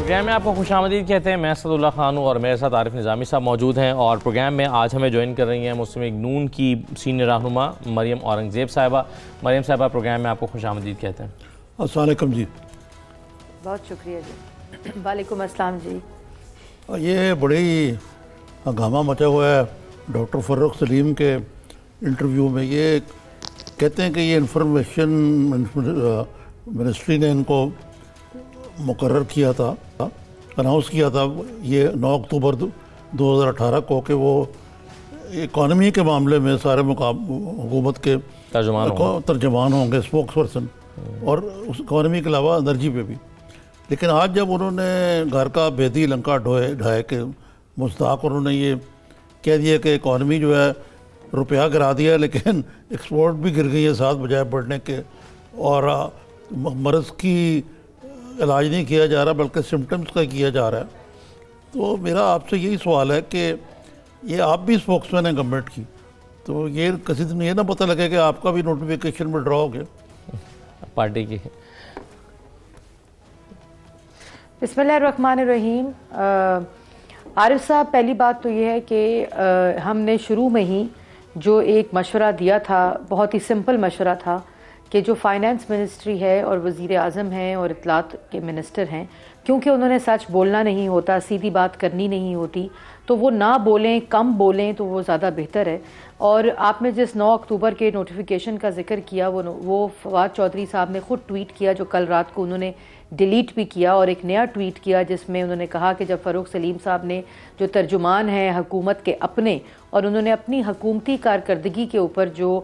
Programme میں آپ کو خوش آمدید کہتے ہیں. میں اسد اللہ خان ہوں اور میرے ساتھ عارف نظامی صاحب موجود ہیں, اور پروگرام میں آج ہمیں جوائن کر رہی ہیں مسلم لیگ نون کی سینئر رہنما مریم اورنگزیب صاحبہ. مریم صاحبہ پروگرام میں آپ کو خوش آمدید کہتے ہیں. السلام علیکم جی. بہت شکریہ جی. وعلیکم السلام جی. یہ بڑی ہنگامہ مچا ہوا ہے ڈاکٹر فروخ سلیم کے انٹرویو میں. یہ کہتے ہیں کہ یہ انفارمیشن منسٹری نے ان کو مقرر کیا تھا, اناؤنس کیا تھا یہ 9 اکتوبر 2018 کو کہ وہ اکانومی کے معاملے میں سارے حکومت کے ترجمان ہوں گے, اسپوکس پرسن, اور اس اکانومی کے علاوہ انرجی پہ بھی. لیکن آج جب انہوں نے گھر کا بھیدی لنکا ڈھائے کہ مستحق انہوں نے یہ کہہ دیا کہ اکانومی جو ہے روپیہ گرا دیا لیکن ایکسپورٹ بھی گر گئی ہے ساتھ بجائے بڑھنے کے, اور مرض کی علاج نہیں کیا جا رہا بلکہ سمٹمز کا کیا جا رہا ہے. تو میرا آپ سے یہی سوال ہے کہ یہ آپ بھی اسپوکس مین ہیں گورنمنٹ کی, تو یہ کسی دن یہ نہ پتہ لگے کہ آپ کا بھی نوٹیفیکیشن میں ڈرا ہو گیا پارٹی کی. بسم اللہ الرحمن الرحیم. عارف صاحب, پہلی بات تو یہ ہے کہ ہم نے شروع میں ہی جو ایک مشورہ دیا تھا, بہت ہی سمپل مشورہ تھا کہ جو فائنانس منسٹری ہے اور وزیر اعظم ہیں اور اطلاعات کے منسٹر ہیں, کیونکہ انہوں نے سچ بولنا نہیں ہوتا, سیدھی بات کرنی نہیں ہوتی, تو وہ نہ بولیں, کم بولیں تو وہ زیادہ بہتر ہے. اور آپ نے جس 9 اکتوبر کے نوٹیفیکیشن کا ذکر کیا وہ فواد چودھری صاحب نے خود ٹویٹ کیا, جو کل رات کو انہوں نے ڈیلیٹ بھی کیا, اور ایک نیا ٹویٹ کیا جس میں انہوں نے کہا کہ جب فروخ سلیم صاحب نے جو ترجمان ہیں حکومت کے اپنے, اور انہوں نے اپنی حکومتی کارکردگی کے اوپر جو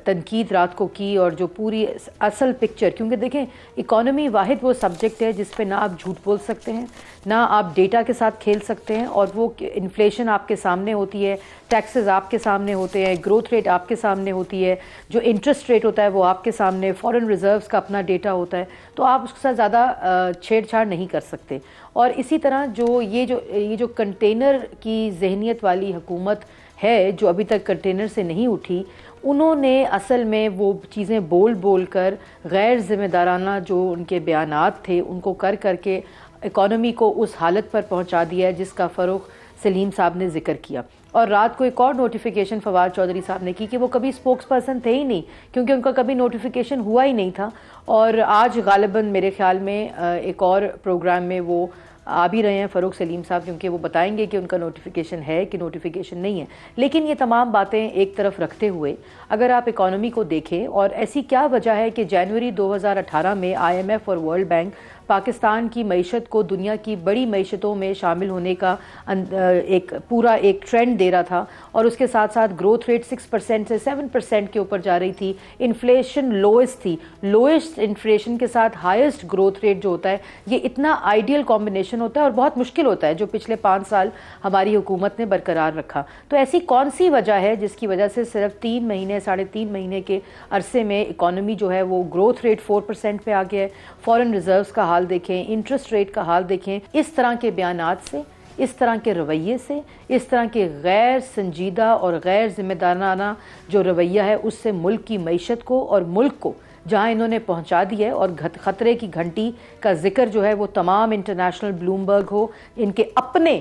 تنقید رات کو کی, اور جو پوری اصل پکچر, کیونکہ دیکھیں اکانومی واحد وہ سبجیکٹ ہے جس پہ نہ آپ جھوٹ بول سکتے ہیں, نہ آپ ڈیٹا کے ساتھ کھیل سکتے ہیں, اور وہ انفلیشن آپ کے سامنے ہوتی ہے, ٹیکسز آپ کے سامنے ہوتے ہیں, گروتھ ریٹ آپ کے سامنے ہوتی ہے, جو انٹرسٹ ریٹ ہوتا ہے وہ آپ کے سامنے, فورن ریزروز کا اپنا ڈیٹا ہوتا ہے, تو آپ اس کے ساتھ زیادہ چھیڑ چھاڑ نہیں کر سکتے. اور اسی طرح یہ جو کنٹینر کی ذہنیت والی حکومت ہے جو ابھی تک کنٹینر سے نہیں اٹھی, انہوں نے اصل میں وہ چیزیں بول کر غیر ذمہ دارانہ جو ان کے بیانات تھے ان کو کر کے اکانومی کو اس حالت پر پہنچا دیا ہے جس کا فروخ سلیم صاحب نے ذکر کیا. اور رات کو ایک اور نوٹیفیکیشن فواد چودھری صاحب نے کی کہ وہ کبھی اسپوکس پرسن تھے ہی نہیں, کیونکہ ان کا کبھی نوٹیفیکیشن ہوا ہی نہیں تھا, اور آج غالباً میرے خیال میں ایک اور پروگرام میں وہ آ بھی رہے ہیں فروخ سلیم صاحب, کیونکہ وہ بتائیں گے کہ ان کا نوٹیفیکیشن ہے کہ نوٹیفیکیشن نہیں ہے. لیکن یہ تمام باتیں ایک طرف رکھتے ہوئے اگر آپ اکانومی کو دیکھیں, اور ایسی کیا وجہ ہے کہ جنوری 2018 میں IMF اور ورلڈ بینک پاکستان کی معیشت کو دنیا کی بڑی معیشتوں میں شامل ہونے کا ایک پورا ایک ٹرینڈ دے رہا تھا, اور اس کے ساتھ ساتھ گروتھ ریٹ 6% سے 7% کے اوپر جا رہی تھی, انفلیشن لوئسٹ تھی, لوئسٹ انفلیشن کے ساتھ ہائیسٹ گروتھ ریٹ جو ہوتا ہے, یہ اتنا آئیڈیل کمبینیشن ہوتا ہے اور بہت مشکل ہوتا ہے جو پچھلے 5 سال ہماری حکومت نے برقرار رکھا. تو ایسی کون سی وجہ ہے جس کی وجہ سے صرف 3 مہینے 3.5 مہینے کے عرصے میں اکانومی جو ہے وہ گروتھ ریٹ 4% پہ آ گیا ہے, فورن ریزروز کا حال دیکھیں, انٹرسٹ ریٹ کا حال دیکھیں. اس طرح کے بیانات سے, اس طرح کے رویے سے, اس طرح کے غیر سنجیدہ اور غیر ذمہ دارانہ جو رویہ ہے, اس سے ملک کی معیشت کو اور ملک کو جہاں انہوں نے پہنچا دی ہے, اور خطرے کی گھنٹی کا ذکر جو ہے وہ تمام انٹرنیشنل بلومبرگ ہو, ان کے اپنے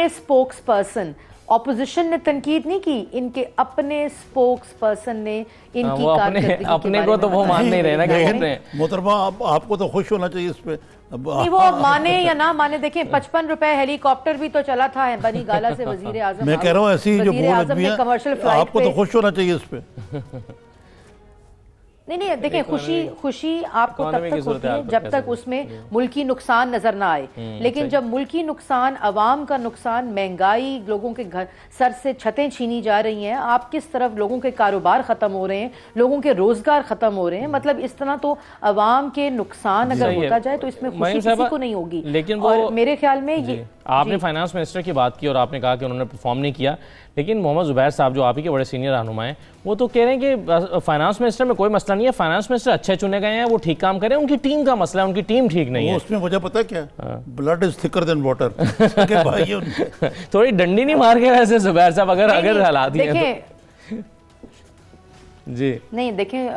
اسپوکس پرسن, اپوزیشن نے تنقید نہیں کی, ان کے اپنے اسپوکس پرسن نے ان کی کارکردگی اپنے کو تو وہ مان نہیں رہے نا, کیا کہتے ہیں محترمہ, آپ کو تو خوش ہونا چاہیے اس پہ. نہیں وہ مانے یا نہ مانے, دیکھیں 55 روپے ہیلی کاپٹر بھی تو چلا تھا بنی گالا سے وزیر اعظم, میں کہہ رہا ہوں ایسی جو بول رہی ہے آپ کو تو خوش ہونا چاہیے اس پہ. نہیں دیکھیں خوشی آپ کو تب تک ہوتی ہے جب تک اس میں ملکی نقصان نظر نہ آئے, لیکن جب ملکی نقصان, عوام کا نقصان, مہنگائی, لوگوں کے گھر سر سے چھتیں چھینی جا رہی ہیں, آپ کس طرف لوگوں کے کاروبار ختم ہو رہے ہیں, لوگوں کے روزگار ختم ہو رہے ہیں, مطلب اس طرح تو عوام کے نقصان اگر ہوتا جائے تو اس میں خوشی کسی کو نہیں ہوگی. لیکن اور میرے خیال میں یہ آپ نے فائنانس منسٹر کی بات کی اور آپ نے کہا کہ انہوں نے پرفارم نہیں کیا, لیکن محمد زبیر صاحب جو آپ ہی کے بڑے سینئر رہنما ہیں وہ تو کہہ رہے ہیں کہ فائنانس منسٹر میں کوئی مسئلہ نہیں ہے, فائنانس منسٹر اچھے چنے گئے ہیں, وہ ٹھیک کام کریں, ان کی ٹیم کا مسئلہ ہے, ان کی ٹیم ٹھیک نہیں ہے. اس میں مجھے پتا کیا, بلڈ از تھکر دین واٹر. تھوڑی ڈنڈی نہیں مار کے ویسے زبیر صاحب اگر حالات ہی ہیں. جی نہیں دیکھیں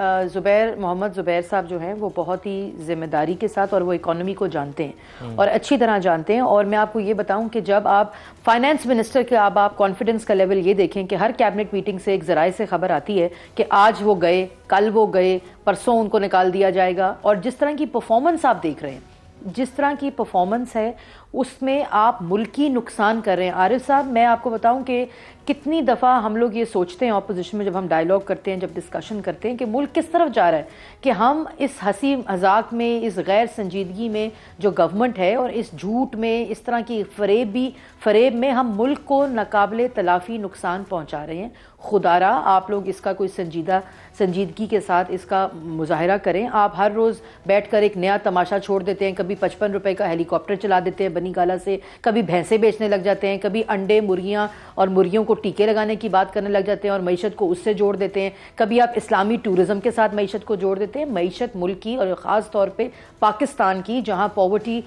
محمد زبیر صاحب جو ہیں وہ بہت ہی ذمہ داری کے ساتھ اور وہ اکانومی کو جانتے ہیں اور اچھی طرح جانتے ہیں. اور میں آپ کو یہ بتاؤں کہ جب آپ فائنانس منسٹر کے آپ کانفیڈنس کا لیول یہ دیکھیں کہ ہر کیبنٹ میٹنگ سے ایک ذرائع سے خبر آتی ہے کہ آج وہ گئے, کل وہ گئے, پرسوں ان کو نکال دیا جائے گا, اور جس طرح کی پرفارمنس آپ دیکھ رہے ہیں, جس طرح کی پرفارمنس ہے اس میں آپ ملکی نقصان کر رہے ہیں. عارف صاحب میں آپ کو بتاؤں کہ کتنی دفعہ ہم لوگ یہ سوچتے ہیں اپوزیشن میں جب ہم ڈائیلاگ کرتے ہیں, جب ڈسکشن کرتے ہیں کہ ملک کس طرف جا رہا ہے, کہ ہم اس ہنسی مذاق میں, اس غیر سنجیدگی میں جو گورنمنٹ ہے اور اس جھوٹ میں, اس طرح کی فریب میں ہم ملک کو ناقابل تلافی نقصان پہنچا رہے ہیں. خدا را آپ لوگ اس کا کوئی سنجیدگی کے ساتھ اس کا مظاہرہ کریں. آپ ہر روز بیٹھ کر ایک نیا تماشا چھوڑ دیتے ہیں, کبھی 55 روپے کا ہیلی کاپٹر چلا دیتے ہیں بنی گالا سے, کبھی بھینسیں بیچنے لگ جاتے ہیں, کبھی انڈے, مرغیاں اور مرغیوں کو ٹیکے لگانے کی بات کرنے لگ جاتے ہیں اور معیشت کو اس سے جوڑ دیتے ہیں, کبھی آپ اسلامی ٹورزم کے ساتھ معیشت کو جوڑ دیتے ہیں. معیشت ملک کی اور خاص طور پہ پاکستان کی, جہاں پاورٹی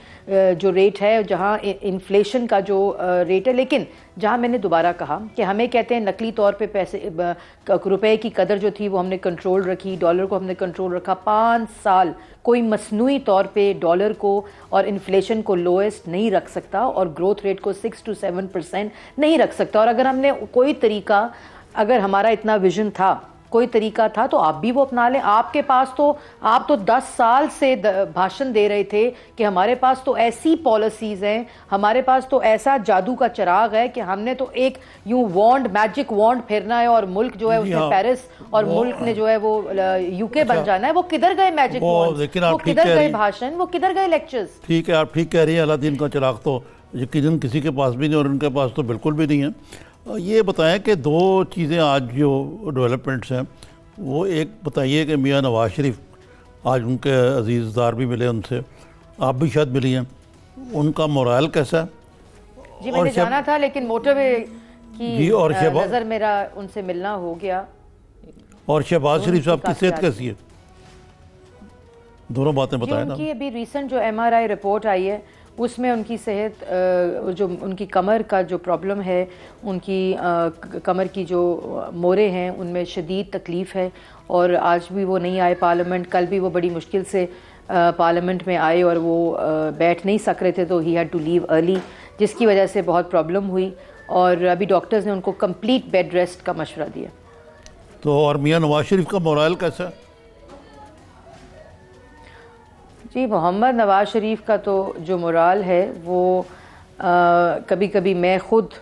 جو ریٹ ہے, جہاں انفلیشن کا جو ریٹ ہے, لیکن جہاں میں نے دوبارہ کہا کہ ہمیں کہتے ہیں نقلی طور پہ پیسے روپے کی قدر جو تھی وہ ہم نے کنٹرول رکھی, ڈالر کو ہم نے کنٹرول رکھا. 5 سال کوئی مصنوعی طور پہ ڈالر کو اور انفلیشن کو لوئسٹ نہیں رکھ سکتا اور گروتھ ریٹ کو 6 to 7% نہیں رکھ سکتا. اور اگر ہم نے کوئی طریقہ, اگر ہمارا اتنا ویژن تھا, کوئی طریقہ تھا, تو آپ بھی وہ اپنا لیں. آپ کے پاس تو, آپ تو 10 سال سے بھاشن دے رہے تھے کہ ہمارے پاس تو ایسی پالیسیز ہیں, ہمارے پاس تو ایسا جادو کا چراغ ہے کہ ہم نے تو ایک یوں میجک وانڈ پھیرنا ہے اور ملک جو ہے اس میں پیرس, اور ملک نے جو ہے وہ UK بن جانا ہے. وہ کدھر گئے میجک وانڈ, وہ کدھر گئے بھاشن, وہ کدھر گئے لیکچرز؟ ٹھیک ہے, آپ ٹھیک کہہ رہی ہیں, الادین کا چراغ تو یقیناً کسی کے پاس بھی نہیں اور ان کے پاس تو بالکل بھی نہیں ہے. یہ بتائیں کہ 2 چیزیں آج جو ڈیولپمنٹس ہیں, وہ ایک بتائیے کہ میاں نواز شریف, آج ان کے عزیز دار بھی ملے, ان سے آپ بھی شاید ملی ہیں, ان کا مورائل کیسا ہے؟ جی میں نے جانا تھا لیکن موٹر وے کی نظر میرا ان سے ملنا ہو گیا. اور شہباز شریف صاحب کی صحت کیسی ہے؟ دونوں باتیں بتائیں نا. ان کی ابھی ریسنٹ جو MRI رپورٹ آئی ہے اس میں ان کی صحت, جو ان کی کمر کا جو پرابلم ہے, ان کی کمر کی جو مورے ہیں ان میں شدید تکلیف ہے, اور آج بھی وہ نہیں آئے پارلیمنٹ. کل بھی وہ بڑی مشکل سے پارلیمنٹ میں آئے اور وہ بیٹھ نہیں سک رہے تھے, تو ہی ہیڈ ٹو لیو ارلی, جس کی وجہ سے بہت پرابلم ہوئی, اور ابھی ڈاکٹرز نے ان کو کمپلیٹ بیڈ ریسٹ کا مشورہ دیا. تو اور میاں نواز شریف کا مورائل کیسا ہے؟ جی محمد نواز شریف کا تو جو مورال ہے وہ کبھی کبھی میں خود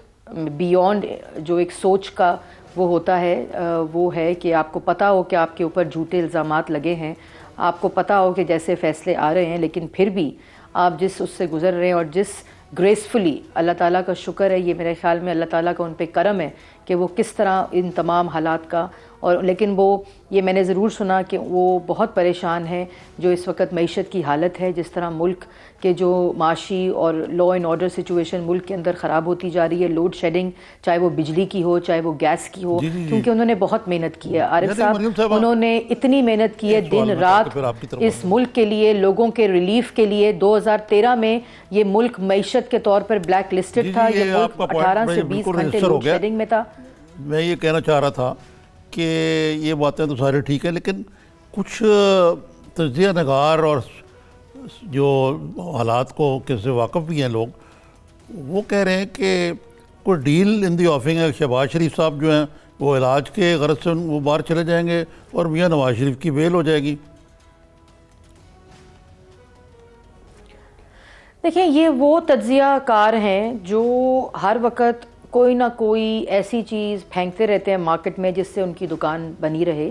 بیونڈ جو ایک سوچ کا وہ ہوتا ہے, وہ ہے کہ آپ کو پتہ ہو کہ آپ کے اوپر جھوٹے الزامات لگے ہیں, آپ کو پتہ ہو کہ جیسے فیصلے آ رہے ہیں, لیکن پھر بھی آپ جس اس سے گزر رہے ہیں اور جس گریسفلی, اللہ تعالیٰ کا شکر ہے, یہ میرے خیال میں اللہ تعالیٰ کا ان پہ کرم ہے کہ وہ کس طرح ان تمام حالات کا, اور لیکن وہ یہ میں نے ضرور سنا کہ وہ بہت پریشان ہیں جو اس وقت معیشت کی حالت ہے, جس طرح ملک کے جو معاشی اور لا اینڈ آرڈر سچویشن ملک کے اندر خراب ہوتی جا رہی ہے, لوڈ شیڈنگ, چاہے وہ بجلی کی ہو چاہے وہ گیس کی ہو, کیونکہ انہوں نے بہت محنت کی ہے. عارف صاحب انہوں نے اتنی محنت کی ہے دن رات اس ملک کے لیے, لوگوں کے ریلیف کے لیے. 2013 میں یہ ملک معیشت کے طور پر بلیک لسٹڈ تھا, یہ ملک 18 سے 20 گھنٹے لوڈ شیڈنگ میں تھا. میں یہ کہنا چاہ رہا تھا کہ یہ باتیں تو سارے ٹھیک ہیں, لیکن کچھ تجزیہ نگار اور جو حالات کو کس سے واقف بھی ہیں لوگ, وہ کہہ رہے ہیں کہ کوئی ڈیل ان دی آفنگ ہے. شہباز شریف صاحب جو ہیں وہ علاج کے غرض سے وہ باہر چلے جائیں گے اور میاں نواز شریف کی بیل ہو جائے گی. دیکھیں یہ وہ تجزیہ کار ہیں جو ہر وقت کوئی نہ کوئی ایسی چیز پھینکتے رہتے ہیں مارکیٹ میں جس سے ان کی دکان بنی رہے.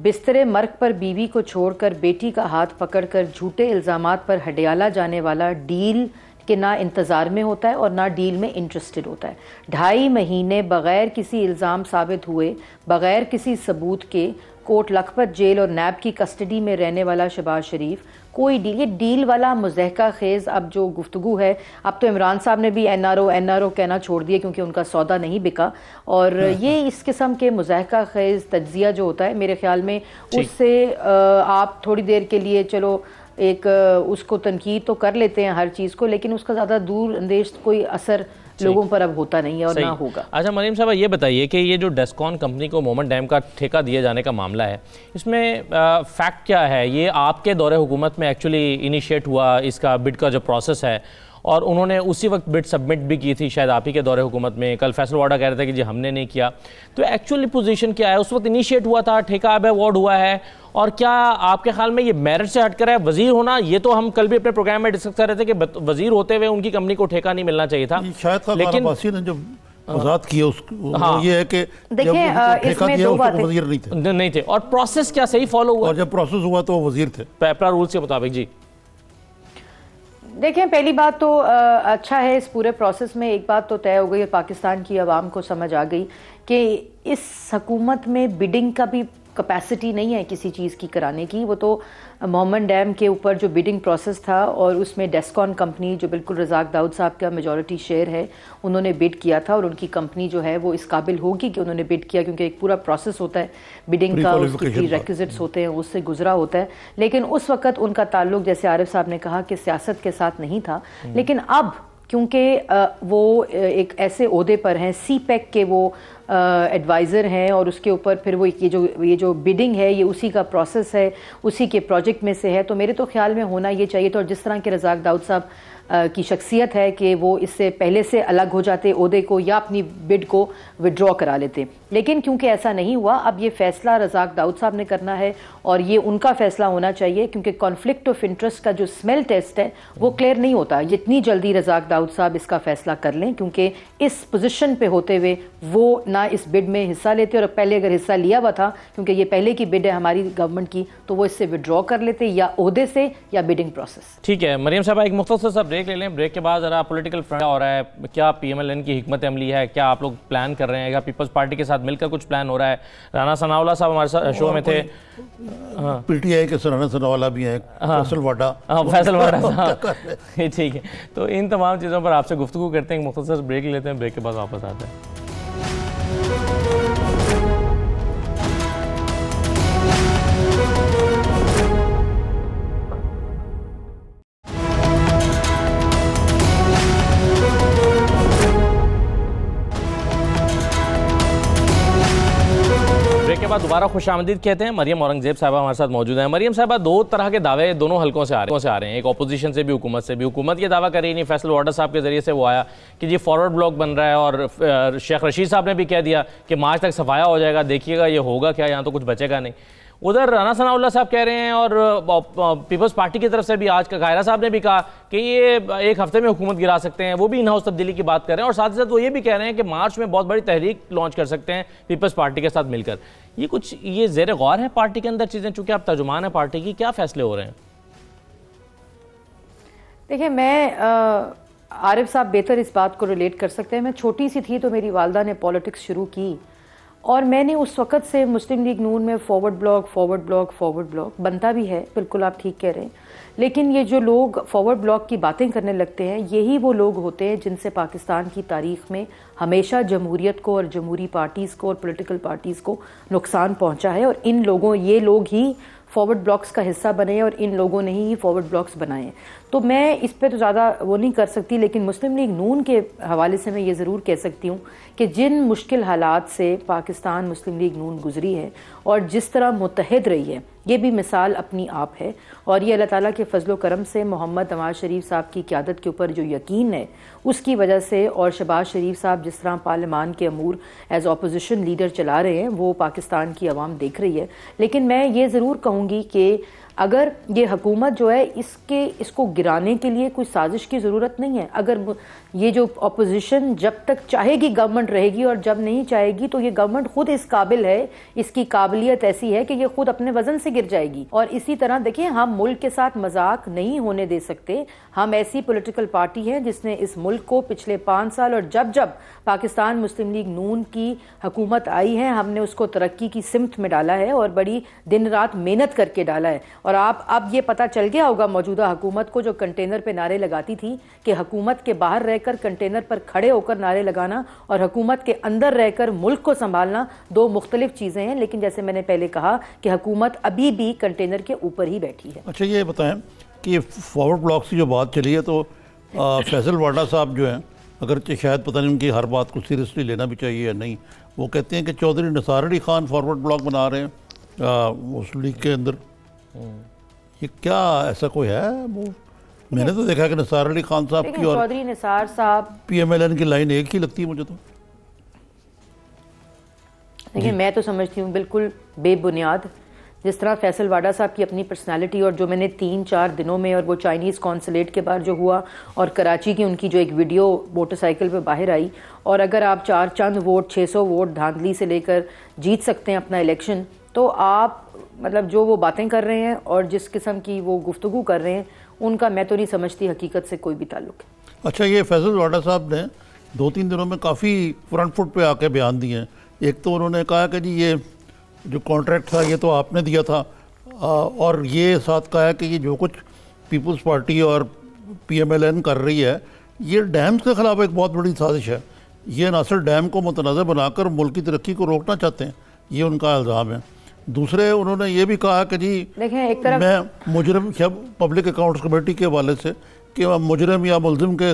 بستر مرگ پر بیوی کو چھوڑ کر بیٹی کا ہاتھ پکڑ کر جھوٹے الزامات پر ہڈیالہ جانے والا ڈیل کے نہ انتظار میں ہوتا ہے اور نہ ڈیل میں انٹرسٹڈ ہوتا ہے. 2.5 مہینے بغیر کسی الزام ثابت ہوئے, بغیر کسی ثبوت کے کوٹ لکھپت جیل اور نیب کی کسٹڈی میں رہنے والا شہباز شریف کوئی ڈیل, یہ ڈیل والا مضحکہ خیز اب جو گفتگو ہے, اب تو عمران صاحب نے بھی NRO کہنا چھوڑ دیا کیونکہ ان کا سودا نہیں بکا, اور یہ اس قسم کے مضحکہ خیز تجزیہ جو ہوتا ہے میرے خیال میں اس سے آپ تھوڑی دیر کے لیے چلو ایک اس کو تنقید تو کر لیتے ہیں ہر چیز کو، لیکن اس کا زیادہ دور اندیش کوئی اثر لوگوں پر اب ہوتا نہیں ہے اور نہ ہوگا۔ اچھا مریم صاحبہ یہ بتائیے کہ یہ جو ڈیسکون کمپنی کو مومن ڈیم کا ٹھیکہ دیے جانے کا معاملہ ہے، اس میں فیکٹ کیا ہے؟ یہ آپ کے دور حکومت میں ایکچولی انیشیٹ ہوا اس کا بڈ کا جو پروسیس ہے، اور انہوں نے اسی وقت بڈ سبمٹ بھی کی تھی شاید آپ ہی کے دور حکومت میں۔ کل فیصل واڈا کہہ رہے تھے کہ جی ہم نے نہیں کیا، تو ایکچولی پوزیشن کیا ہے؟ اس وقت انیشیٹ ہوا تھا، ٹھیکہ اب ایوارڈ ہوا ہے، اور کیا آپ کے خیال میں یہ میرٹ سے ہٹ کر ہے؟ وزیر ہونا، یہ تو ہم کل بھی اپنے پروگرام میں ڈسکس کر رہے تھے کہ وزیر ہوتے ہوئے ان کی کمپنی کو ٹھیکہ نہیں ملنا چاہیے تھا، شاید لیکن نے جو وضاحت کی یہ ہے کہ دیکھیں اس میں دو باتیں وزیر نہیں تھے، اور پروسیس کیا صحیح فالو ہوا؟ اور جب پروسیس ہوا تو وہ وزیر تھے پیپرا رولز کے مطابق۔ جی دیکھیں پہلی بات تو اچھا ہے اس پورے پروسیس میں ایک بات تو طے ہو گئی، پاکستان کی عوام کو سمجھ آ گئی کہ اس حکومت میں بڈنگ کا بھی کیپیسٹی نہیں ہے کسی چیز کی کرانے کی۔ وہ تو مومن ڈیم کے اوپر جو بڈنگ پروسیس تھا، اور اس میں ڈیسکون کمپنی جو بالکل رزاق داؤد صاحب کا میجورٹی شیئر ہے، انہوں نے بڈ کیا تھا، اور ان کی کمپنی جو ہے وہ اس قابل ہوگی کہ انہوں نے بڈ کیا، کیونکہ ایک پورا پروسیس ہوتا ہے بڈنگ کا، اس کی پری ریکوزٹس ہوتے ہیں، اس سے گزرا ہوتا ہے۔ لیکن اس وقت ان کا تعلق جیسے عارف صاحب نے کہا کہ سیاست کے ساتھ نہیں تھا، لیکن اب کیونکہ وہ ایک ایسے عہدے پر ہیں، سی پیک کے وہ ایڈوائزر ہیں، اور اس کے اوپر پھر وہ یہ جو بڈنگ ہے یہ اسی کا پروسیس ہے، اسی کے پروجیکٹ میں سے ہے، تو میرے تو خیال میں ہونا یہ چاہیے تھا۔ اور جس طرح کے رزاق داؤد صاحب کی شخصیت ہے کہ وہ اس سے پہلے سے الگ ہو جاتے عہدے کو، یا اپنی بڈ کو وڈرا کرا لیتے، لیکن کیونکہ ایسا نہیں ہوا، اب یہ فیصلہ رزاق داؤد صاحب نے کرنا ہے، اور یہ ان کا فیصلہ ہونا چاہیے، کیونکہ کانفلکٹ آف انٹرسٹ کا جو اسمیل ٹیسٹ ہے وہ کلیئر نہیں ہوتا جتنی جلدی رزاق داؤد صاحب اس کا فیصلہ کر لیں، کیونکہ اس پوزیشن پہ ہوتے ہوئے وہ نہ اس بڈ میں حصہ لیتے، اور پہلے اگر حصہ لیا ہوا تھا کیونکہ یہ پہلے کی بڈ ہے ہماری گورنمنٹ کی، تو وہ اس سے وڈرا کر لیتے، یا عہدے سے یا بڈنگ پروسیس۔ ٹھیک ہے مریم صاحبہ، ایک مختصر سا بریک لے لیں، بریک کے بعد ذرا پولیٹیکل فرنٹ ہو رہا ہے، کیا پی ایم ایل این کی حکمت عملی ہے، کیا آپ لوگ پلان کر رہے ہیں، کیا پیپلز پارٹی کے ساتھ مل کر کچھ پلان ہو رہا ہے؟ رانا ثناء اللہ صاحب ہمارے شو میں تھے، پی ٹی آئی کے رانا ثناء اللہ بھی ہیں، فیصل واڈا صاحب، ٹھیک ہے، تو ان تمام چیزوں پر آپ سے گفتگو کرتے ہیں، ایک مختصر بریک لیتے ہیں، بریک کے بعد واپس آتے ہیں۔ کے بعد دوبارہ خوش آمدید کہتے ہیں۔ مریم اورنگزیب صاحبہ ہمارے ساتھ موجود ہیں۔ مریم صاحبہ، دو طرح کے دعوے دونوں حلقوں سے آ رہے ہیں، ایک اپوزیشن سے بھی، حکومت سے بھی۔ حکومت یہ دعویٰ کر رہی نہیں، فیصل واڈا صاحب کے ذریعے سے وہ آیا کہ جی فارورڈ بلاک بن رہا ہے، اور شیخ رشید صاحب نے بھی کہہ دیا کہ مارچ تک صفایا ہو جائے گا، دیکھیے گا یہ ہوگا کیا، یہاں تو کچھ بچے گا نہیں۔ ادھر رانا ثناء اللہ صاحب کہہ رہے ہیں، اور پیپلز پارٹی کی طرف سے بھی آج قاہرہ صاحب نے بھی کہا کہ یہ ایک ہفتے میں حکومت گرا سکتے ہیں، وہ بھی ان ہاؤس تبدیلی کی بات کر رہے ہیں، اور ساتھ ہی ساتھ وہ یہ بھی کہہ رہے ہیں کہ مارچ میں بہت بڑی تحریک لانچ کر سکتے ہیں پیپلز پارٹی کے ساتھ مل کر۔ یہ زیر غور ہے پارٹی کے اندر چیزیں، چونکہ آپ ترجمان ہیں پارٹی کی، کیا فیصلے ہو رہے ہیں؟ دیکھیں، میں عارف صاحب بہتر اس بات کو ریلیٹ کر سکتے ہیں۔ میں چھوٹی سی تھی تو میری والدہ نے پولیٹکس شروع کی، اور میں نے اس وقت سے مسلم لیگ نون میں فارورڈ بلاک بنتا بھی ہے، بالکل آپ ٹھیک کہہ رہے ہیں، لیکن یہ جو لوگ فارورڈ بلاک کی باتیں کرنے لگتے ہیں، یہی وہ لوگ ہوتے ہیں جن سے پاکستان کی تاریخ میں ہمیشہ جمہوریت کو اور جمہوری پارٹیز کو اور پولیٹیکل پارٹیز کو نقصان پہنچا ہے، اور یہ لوگ ہی فارورڈ بلاکس کا حصہ بنے ہیں، اور ان لوگوں نے ہی فارورڈ بلاکس بنائے ہیں۔ تو میں اس پہ تو زیادہ وہ نہیں کر سکتی، لیکن مسلم لیگ نون کے حوالے سے میں یہ ضرور کہہ سکتی ہوں کہ جن مشکل حالات سے پاکستان مسلم لیگ نون گزری ہے، اور جس طرح متحد رہی ہے، یہ بھی مثال اپنی آپ ہے، اور یہ اللہ تعالیٰ کے فضل و کرم سے محمد نواز شریف صاحب کی قیادت کے اوپر جو یقین ہے اس کی وجہ سے، اور شہباز شریف صاحب جس طرح پارلیمان کے امور ایز اپوزیشن لیڈر چلا رہے ہیں، وہ پاکستان کی عوام دیکھ رہی ہے۔ لیکن میں یہ ضرور کہوں گی کہ اگر یہ حکومت جو ہے اس کو گرانے کے لیے کوئی سازش کی ضرورت نہیں ہے۔ اگر یہ جو اپوزیشن جب تک چاہے گی گورنمنٹ رہے گی، اور جب نہیں چاہے گی تو یہ گورنمنٹ خود اس قابل ہے، اس کی قابلیت ایسی ہے کہ یہ خود اپنے وزن سے گر جائے گی۔ اور اسی طرح دیکھیں، ہم ملک کے ساتھ مذاق نہیں ہونے دے سکتے۔ ہم ایسی پولیٹیکل پارٹی ہیں جس نے اس ملک کو پچھلے 5 سال اور جب پاکستان مسلم لیگ نون کی حکومت آئی ہے، ہم نے اس کو ترقی کی سمت میں ڈالا ہے، اور بڑی دن رات محنت کر کے ڈالا ہے۔ اور اب یہ پتہ چل گیا ہوگا موجودہ حکومت کو، جو کنٹینر پہ نعرے لگاتی تھی، کہ حکومت کے باہر رہ کر کنٹینر پر کھڑے ہو کر نعرے لگانا اور حکومت کے اندر رہ کر ملک کو سنبھالنا دو مختلف چیزیں ہیں۔ لیکن جیسے میں نے پہلے کہا کہ حکومت ابھی بھی کنٹینر کے اوپر ہی بیٹھی ہے۔ اچھا، یہ بتائیں کہ یہ فارورڈ بلاک کی جو بات چلی ہے تو فیصل واڈا صاحب جو ہیں اگرچہ شاید پتہ نہیں ان کی ہر بات کو سیریسلی لینا بھی چاہیے یا نہیں، وہ کہتے ہیں کہ چودھری نثار علی خان فارورڈ بلاک بنا رہے ہیں مسلم لیگ کے اندر. یہ کیا ایسا کوئی ہے؟ وہ میں نے تو دیکھا ہے کہ نثار علی خان صاحب کی اور چودھری نثار صاحب پی ایم ایل این کی لائن ایک ہی لگتی ہے مجھے تو. لیکن میں تو سمجھتی ہوں بالکل بے بنیاد. جس طرح فیصل واڈا صاحب کی اپنی پرسنالٹی اور جو میں نے 3-4 دنوں میں اور وہ چائنیز کونسلیٹ کے بعد جو ہوا اور کراچی کی ان کی جو ایک ویڈیو موٹر سائیکل پہ باہر آئی، اور اگر آپ چند ووٹ 600 ووٹ دھاندلی سے لے کر جیت سکتے ہیں اپنا الیکشن، تو آپ مطلب جو وہ باتیں کر رہے ہیں اور جس قسم کی وہ گفتگو کر رہے ہیں ان کا میں تو نہیں سمجھتی حقیقت سے کوئی بھی تعلق ہے. اچھا، یہ فیصل واڈا صاحب نے 2-3 دنوں میں کافی فرنٹ فٹ پہ آ کے بیان دیے ہیں. ایک تو انہوں نے کہا کہ جی یہ جو کانٹریکٹ تھا یہ تو آپ نے دیا تھا، اور یہ ساتھ کہا ہے کہ یہ جو کچھ پیپلز پارٹی اور پی ایم ایل این کر رہی ہے یہ ڈیمز کے خلاف ایک بہت بڑی سازش ہے. یہ عناصر ڈیم کو متنازع بنا کر ملک کی ترقی کو روکنا چاہتے ہیں، یہ ان کا الزام ہے. دوسرے انہوں نے یہ بھی کہا کہ جی دیکھیں ایک طرف میں مجرم پبلک اکاؤنٹس کمیٹی کے حوالے سے کہ مجرم یا ملزم کے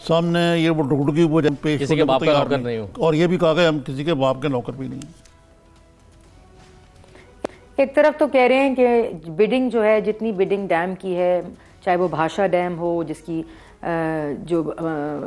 سامنے یہ وہ ڈگڈگی وہ پیش کسی کے باپ کا نوکر نہیں ہوں، اور یہ بھی کہا کہ ہم کسی کے باپ کے نوکر بھی نہیں ہیں. ایک طرف تو کہہ رہے ہیں کہ بیڈنگ جو ہے جتنی بیڈنگ ڈیم کی ہے، چاہے وہ بھاشا ڈیم ہو جس کی جو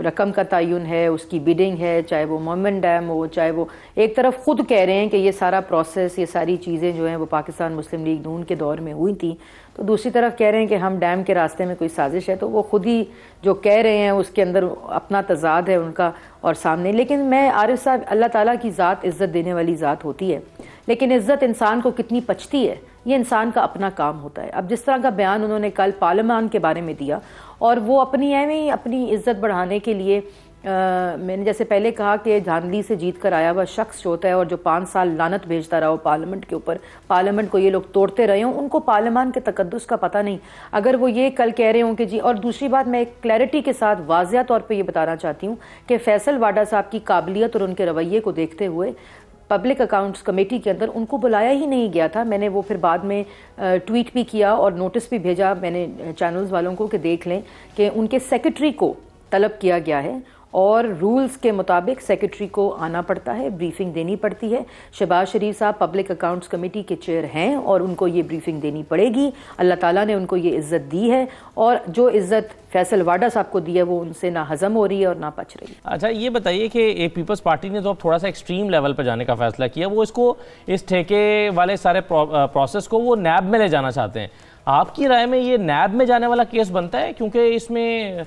رقم کا تعین ہے اس کی بیڈنگ ہے، چاہے وہ مومن ڈیم ہو، چاہے وہ ایک طرف خود کہہ رہے ہیں کہ یہ سارا پروسیس، یہ ساری چیزیں جو ہیں وہ پاکستان مسلم لیگ نون کے دور میں ہوئی تھیں، تو دوسری طرف کہہ رہے ہیں کہ ہم ڈیم کے راستے میں کوئی سازش ہے. تو وہ خود ہی جو کہہ رہے ہیں اس کے اندر اپنا تضاد ہے ان کا اور سامنے. لیکن میں عارف صاحب، اللہ تعالیٰ کی ذات عزت دینے والی ذات ہوتی ہے، لیکن عزت انسان کو کتنی پچتی ہے یہ انسان کا اپنا کام ہوتا ہے. اب جس طرح کا بیان انہوں نے کل پارلیمان کے بارے میں دیا، اور وہ اپنی عزت بڑھانے کے لیے میں نے جیسے پہلے کہا کہ دھاندلی سے جیت کر آیا ہوا شخص جو ہوتا ہے اور جو 5 سال لعنت بھیجتا رہا ہو پارلیمنٹ کے اوپر، پارلیمنٹ کو یہ لوگ توڑتے رہے ہوں، ان کو پارلیمان کے تقدس کا پتہ نہیں. اگر وہ یہ کل کہہ رہے ہوں کہ جی، اور دوسری بات میں ایک کلیئرٹی کے ساتھ واضح طور پہ یہ بتانا چاہتی ہوں کہ فیصل واڈا صاحب کی قابلیت اور ان کے رویے کو دیکھتے ہوئے پبلک اکاؤنٹس کمیٹی کے اندر ان کو بلایا ہی نہیں گیا تھا. میں نے وہ پھر بعد میں ٹویٹ بھی کیا اور نوٹس بھی بھیجا میں نے چینلز والوں کو کہ دیکھ لیں کہ ان کے سیکرٹری کو طلب کیا گیا ہے، اور رولز کے مطابق سیکرٹری کو آنا پڑتا ہے، بریفنگ دینی پڑتی ہے. شہباز شریف صاحب پبلک اکاؤنٹس کمیٹی کے چیئر ہیں اور ان کو یہ بریفنگ دینی پڑے گی. اللہ تعالیٰ نے ان کو یہ عزت دی ہے، اور جو عزت فیصل واڈا صاحب کو دی ہے وہ ان سے نہ ہضم ہو رہی ہے اور نہ پچ رہی ہے. اچھا، یہ بتائیے کہ ایک پیپلز پارٹی نے تو اب تھوڑا سا ایکسٹریم لیول پہ جانے کا فیصلہ کیا، وہ اس ٹھیکے والے سارے پروسیس کو وہ نیب میں لے جانا چاہتے ہیں. آپ کی رائے میں یہ نیب میں جانے والا کیس بنتا ہے؟ کیونکہ اس میں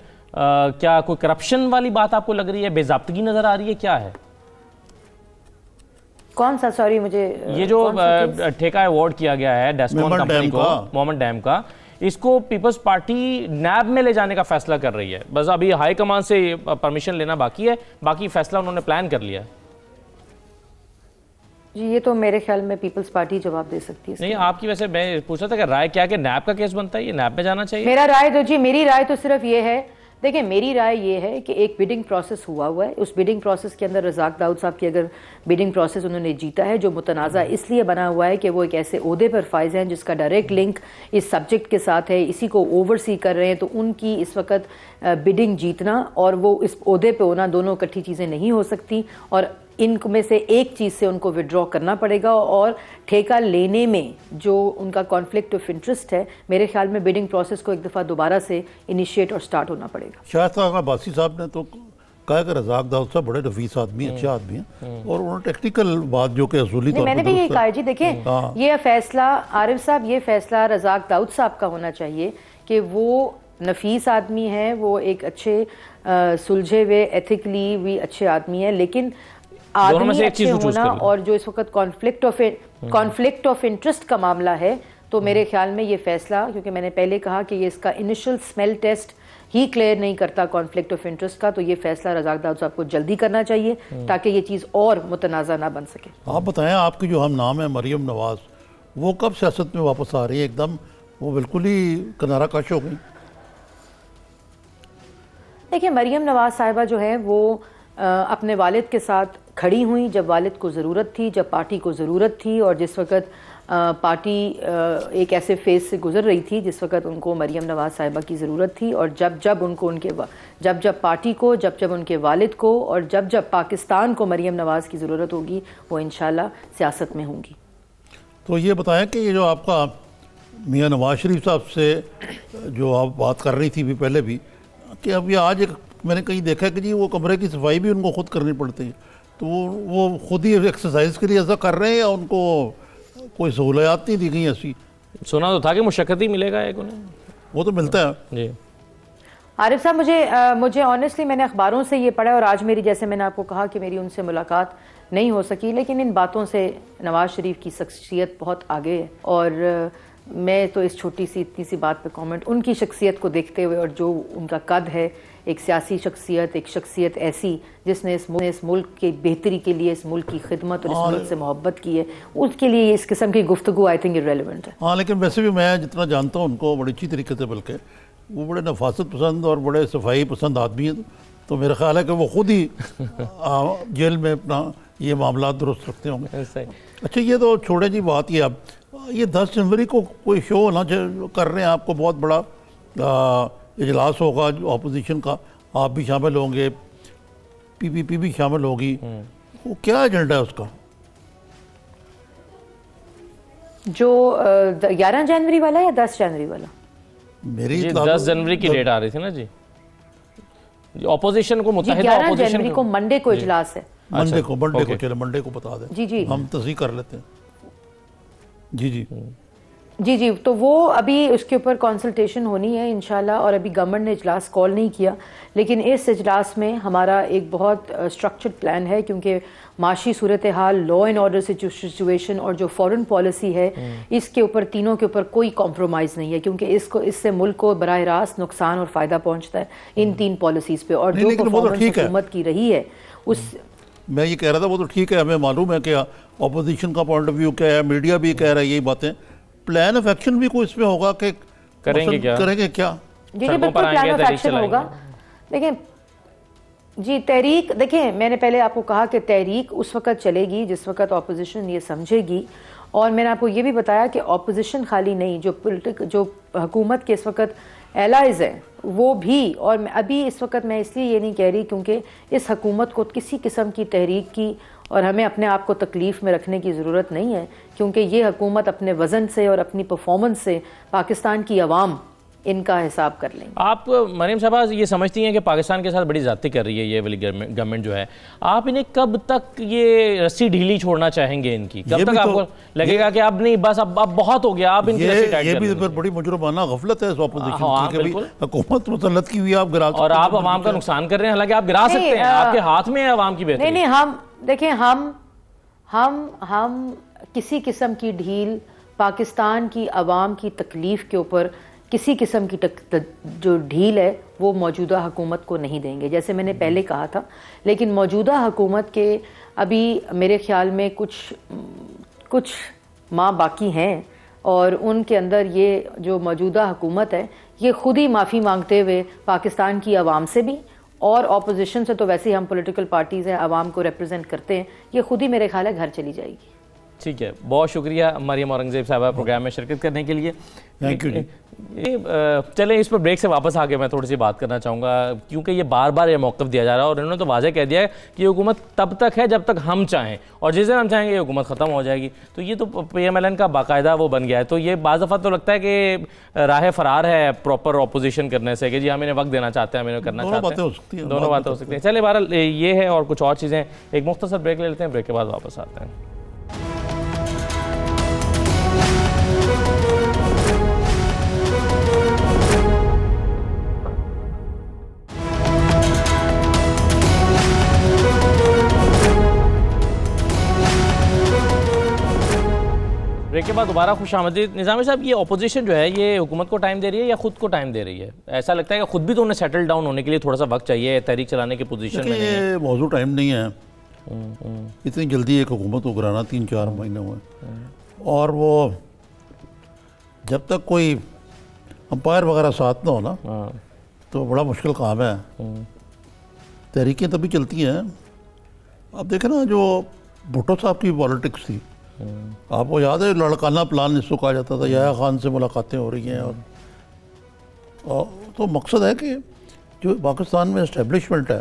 کیا کوئی کرپشن والی بات آپ کو لگ رہی ہے، بے ضابطگی نظر آ رہی ہے، کیا ہے؟ کون سا؟ سوری مجھے یہ جو ٹھیکہ ایوارڈ کیا گیا ہے ڈیسکون کمپنی کو، مومن ڈیم کا، اس کو پیپلز پارٹی نیب میں لے جانے کا فیصلہ کر رہی ہے. بس ابھی ہائی کمان سے پرمیشن لینا باقی ہے، باقی فیصلہ انہوں نے پلان کر لیا ہے. جی یہ تو میرے خیال میں پیپلز پارٹی جواب دے سکتی ہے. نہیں، آپ کی ویسے میں پوچھ رہا تھا کہ رائے کیا کہ نیب کا کیس بنتا ہے، یہ نیب میں جانا چاہیے؟ میری رائے تو صرف یہ ہے، دیکھیں میری رائے یہ ہے کہ ایک بیڈنگ پروسیس ہوا ہے، اس بیڈنگ پروسیس کے اندر رزاق داؤد صاحب کی اگر بیڈنگ پروسیس انہوں نے جیتا ہے جو متنازع اس لیے بنا ہوا ہے کہ وہ ایک ایسے عہدے پر فائز ہیں جس کا ڈائریکٹ لنک اس سبجیکٹ کے ساتھ ہے، اسی کو اوور سی کر رہے ہیں، تو ان کی اس وقت بیڈنگ جیتنا اور وہ اس عہدے پہ ہونا دونوں اکٹھی چیزیں نہیں ہو سکتی، اور ان میں سے ایک چیز سے ان کو وڈرا کرنا پڑے گا. اور ٹھیکہ لینے میں جو ان کا کانفلکٹ آف انٹرسٹ ہے، میرے خیال میں بیڈنگ پروسیس کو ایک دفعہ دوبارہ سے انیشیٹ اور سٹارٹ ہونا پڑے گا. شاہد صاحب عباسی صاحب نے تو کہا کہ رزاق داؤد صاحب بڑے نفیس آدمی ہیں، اچھے آدمی ہیں، اور انہوں نے ٹیکنیکل بات جو کہ اصولی طور پر میں نے بھی یہ کہا جی، دیکھیں یہ فیصلہ عارف صاحب، یہ فیصلہ رزاق داؤد صاحب کا ہونا چاہیے کہ وہ نفیس آدمی ہیں، وہ ایک اچھے سلجھے ہوئے ایتھیکلی بھی اچھے آدمی ہیں، لیکن آدمی اچھے ہونا اور جو اس وقت کانفلکٹ آف انٹرسٹ کا معاملہ ہے، تو میرے خیال میں یہ فیصلہ، کیونکہ میں نے پہلے کہا کہ یہ اس کا انیشل سمیل ٹیسٹ ہی کلیئر نہیں کرتا کانفلکٹ آف انٹرسٹ کا، تو یہ فیصلہ رزاق داؤد صاحب کو جلدی کرنا چاہیے تاکہ یہ چیز اور متنازع نہ بن سکے. آپ بتائیں، آپ کی جو ہم نام ہے مریم نواز، وہ کب سیاست میں واپس آ رہی ہے؟ ایک دم وہ بالکل ہی کنارہ کش ہو گئی. دیکھیں مریم نواز صاحبہ جو ہے وہ اپنے والد کے ساتھ کھڑی ہوئیں جب والد کو ضرورت تھی، جب پارٹی کو ضرورت تھی، اور جس وقت پارٹی ایک ایسے فیز سے گزر رہی تھی جس وقت ان کو مریم نواز صاحبہ کی ضرورت تھی، اور جب پارٹی کو، جب ان کے والد کو، اور جب پاکستان کو مریم نواز کی ضرورت ہوگی، وہ انشاءاللہ سیاست میں ہوں گی۔ تو یہ بتائیں کہ یہ جو آپ کا میاں نواز شریف صاحب سے جو آپ بات کر رہی تھی بھی پہلے بھی، کہ اب یہ آج ایک میں نے کہیں دیکھا کہ جی وہ کمرے کی صفائی بھی ان کو خود کرنی پڑتی ہے، تو وہ خود ہی ایکسرسائز کے لیے ایسا کر رہے ہیں یا ان کو کوئی سہولیات نہیں دی گئی ایسی؟ سنا تو تھا کہ مشقت ہی ملے گا ایک انہیں، وہ تو ملتا ہے جی۔ عارف صاحب مجھے آنیسٹلی میں نے اخباروں سے یہ پڑھا، اور آج میری، جیسے میں نے آپ کو کہا کہ میری ان سے ملاقات نہیں ہو سکی، لیکن ان باتوں سے نواز شریف کی شخصیت بہت آگے ہے، اور میں تو اس چھوٹی سی اتنی سی بات پہ کامنٹ، ان کی شخصیت کو دیکھتے ہوئے اور جو ان کا قد ہے، ایک سیاسی شخصیت، ایک شخصیت ایسی جس نے اس ملک کی بہتری کے لیے، اس ملک کی خدمت اور اس ملک سے محبت کی ہے، اس کے لیے اس قسم کی گفتگو آئی تھنک ریلیونٹ ہے۔ ہاں، لیکن ویسے بھی میں جتنا جانتا ہوں ان کو بڑی اچھی طریقے سے، بلکہ وہ بڑے نفاست پسند اور بڑے صفائی پسند آدمی ہیں، تو میرا خیال ہے کہ وہ خود ہی جیل میں اپنا یہ معاملات درست رکھتے ہوں گے۔ اچھا، یہ تو چھوڑے جی بات یہ، اب یہ 10 جنوری کو کوئی شو ہونا کر رہے ہیں آپ کو، بہت بڑا اجلاس ہوگا اپوزیشن کا، آپ بھی شامل ہوں گے، پی پی بھی شامل ہوگی، وہ کیا ایجنڈا ہے اس کا؟ جو 11 جنوری والا یا 10 جنوری والا؟ میری 10 جنوری کی ڈیٹ آ رہی تھی نا جی، اپوزیشن کو متحدہ 11 جنوری کو منڈے کو اجلاس ہے، منڈے کو چلے منڈے کو بتا دیں، جی ہم تصحیح کر لیتے ہیں۔ جی، تو وہ ابھی اس کے اوپر کنسلٹیشن ہونی ہے انشاءاللہ، اور ابھی گورنمنٹ نے اجلاس کال نہیں کیا، لیکن اس اجلاس میں ہمارا ایک بہت اسٹرکچرڈ پلان ہے، کیونکہ معاشی صورتحال، لا اینڈ آرڈر سچویشن اور جو فورن پالیسی ہے، اس کے اوپر تینوں کے اوپر کوئی کمپرومائز نہیں ہے، کیونکہ اس سے ملک کو براہ راست نقصان اور فائدہ پہنچتا ہے ان 3 پالیسیز پہ، اور جو پرفارمنس حکومت کی رہی ہے اس میں یہ کہہ رہا تھا وہ تو ٹھیک ہے، ہمیں معلوم ہے کہ اپوزیشن کا پوائنٹ آف ویو کیا ہے، میڈیا بھی کہہ رہا ہے یہی باتیں، پلان آف ایکشن بھی کوئی اس میں ہوگا کہ کریں گے کیا؟ جی بالکل پلان آف ایکشن ہوگا۔ دیکھیں جی، تحریک، دیکھیں میں نے پہلے آپ کو کہا کہ تحریک اس وقت چلے گی جس وقت اپوزیشن یہ سمجھے گی، اور میں نے آپ کو یہ بھی بتایا کہ اپوزیشن خالی نہیں، جو حکومت کے اس وقت ایلائز ہیں وہ بھی، اور ابھی اس وقت میں اس لیے یہ نہیں کہہ رہی کیونکہ اس حکومت کو کسی قسم کی تحریک کی اور ہمیں اپنے آپ کو تکلیف میں رکھنے کی ضرورت نہیں ہے، کیونکہ یہ حکومت اپنے وزن سے اور اپنی پرفارمنس سے پاکستان کی عوام ان کا حساب کر لیں گے۔ آپ مریم صاحبہ یہ سمجھتی ہیں کہ پاکستان کے ساتھ بڑی زیادتی کر رہی ہے یہ والی گورنمنٹ جو ہے، آپ انہیں کب تک یہ رسی ڈھیلی چھوڑنا چاہیں گے ان کی؟ کب تک آپ کو لگے گا کہ اب نہیں، بس اب بہت ہو گیا، آپ ان کی رسی ٹائٹ کر یہ بھی بڑی مجرمانہ غفلت ہے اس اپوزیشن کی، حکومت مسلط کی ہوئی ہے، آپ گرا سکتے ہیں اور آپ عوام کا نقصان کر رہے ہیں، حالانکہ آپ گرا سکتے ہیں، آپ کے ہاتھ میں ہے عوام کی بہتری۔ نہیں، دیکھیں ہم کسی قسم کی ڈھیل پاکستان کی عوام کی تکلیف کے اوپر کسی قسم کی جو ڈھیل ہے وہ موجودہ حکومت کو نہیں دیں گے، جیسے میں نے پہلے کہا تھا، لیکن موجودہ حکومت کے ابھی میرے خیال میں کچھ ماہ باقی ہیں، اور ان کے اندر یہ جو موجودہ حکومت ہے یہ خود ہی معافی مانگتے ہوئے پاکستان کی عوام سے بھی، اور اپوزیشن سے تو ویسے ہی ہم پولیٹیکل پارٹیز ہیں، عوام کو ریپرزینٹ کرتے ہیں، یہ خود ہی میرے خیال ہے گھر چلی جائے گی۔ ٹھیک ہے، بہت شکریہ مریم اورنگزیب صاحبہ پروگرام میں شرکت کرنے کے لیے۔ تھینک یو جی۔ چلیں اس پر بریک سے واپس آ کے میں تھوڑی سی بات کرنا چاہوں گا، کیونکہ یہ بار بار یہ موقف دیا جا رہا ہے، اور انہوں نے تو واضح کہہ دیا ہے کہ یہ حکومت تب تک ہے جب تک ہم چاہیں، اور جس دن ہم چاہیں گے یہ حکومت ختم ہو جائے گی، تو یہ تو پی ایم ایل این کا باقاعدہ وہ بن گیا ہے، تو یہ بعض دفعہ تو لگتا ہے کہ راہ فرار ہے پراپر اپوزیشن کرنے سے، کہ جی ہم انہیں وقت دینا چاہتے ہیں، ہم انہیں کرنا چاہتے ہیں، دونوں باتیں ہو سکتی ہیں۔ چلے بہرحال یہ ہے، اور کچھ اور چیزیں، ایک مختصر بریک لے لیتے ہیں، بریک کے بعد واپس آتے ہیں۔ بریک کے بعد دوبارہ خوش آمدید۔ نظامی صاحب، یہ اپوزیشن جو ہے یہ حکومت کو ٹائم دے رہی ہے یا خود کو ٹائم دے رہی ہے؟ ایسا لگتا ہے کہ خود بھی تو انہیں سیٹل ڈاؤن ہونے کے لیے تھوڑا سا وقت چاہیے، تحریک چلانے کی پوزیشن میں نہیں ہے۔ یہ موضوع ٹائم نہیں ہے، اتنی جلدی ایک حکومت کو گرانا 3-4 مہینے ہوئے، اور وہ جب تک کوئی امپائر وغیرہ ساتھ نہ ہو نا تو بڑا مشکل کام ہے۔ تحریکیں تبھی چلتی ہیں اب دیکھیں نا جو بھٹو صاحب کی پالیٹکس تھی، آپ کو یاد ہے لڑکانہ پلان اس کو کہا جاتا تھا، یحییٰ خان سے ملاقاتیں ہو رہی ہیں، اور تو مقصد ہے کہ جو پاکستان میں اسٹیبلشمنٹ ہے